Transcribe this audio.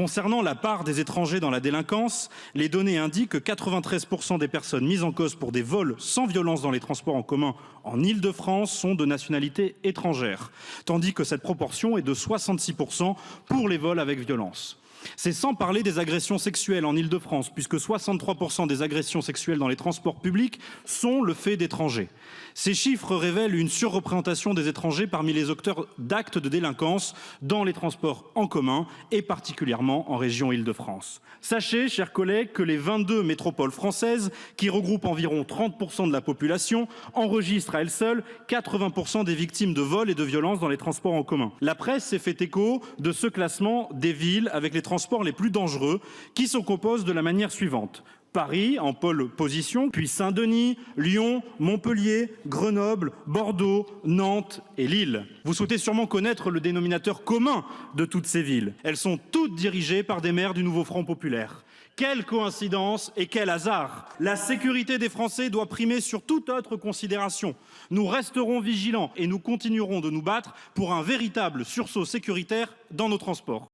Concernant la part des étrangers dans la délinquance, les données indiquent que 93% des personnes mises en cause pour des vols sans violence dans les transports en commun en Île-de-France sont de nationalité étrangère, tandis que cette proportion est de 66% pour les vols avec violence. C'est sans parler des agressions sexuelles en Île-de-France, puisque 63% des agressions sexuelles dans les transports publics sont le fait d'étrangers. Ces chiffres révèlent une surreprésentation des étrangers parmi les auteurs d'actes de délinquance dans les transports en commun et particulièrement en région Île-de-France. Sachez, chers collègues, que les 22 métropoles françaises, qui regroupent environ 30% de la population, enregistrent à elles seules 80% des victimes de vols et de violences dans les transports en commun. La presse s'est fait écho de ce classement des villes avec les transports les plus dangereux, qui se composent de la manière suivante. Paris en pole position, puis Saint-Denis, Lyon, Montpellier, Grenoble, Bordeaux, Nantes et Lille. Vous souhaitez sûrement connaître le dénominateur commun de toutes ces villes. Elles sont toutes dirigées par des maires du Nouveau Front populaire. Quelle coïncidence et quel hasard! La sécurité des Français doit primer sur toute autre considération. Nous resterons vigilants et nous continuerons de nous battre pour un véritable sursaut sécuritaire dans nos transports.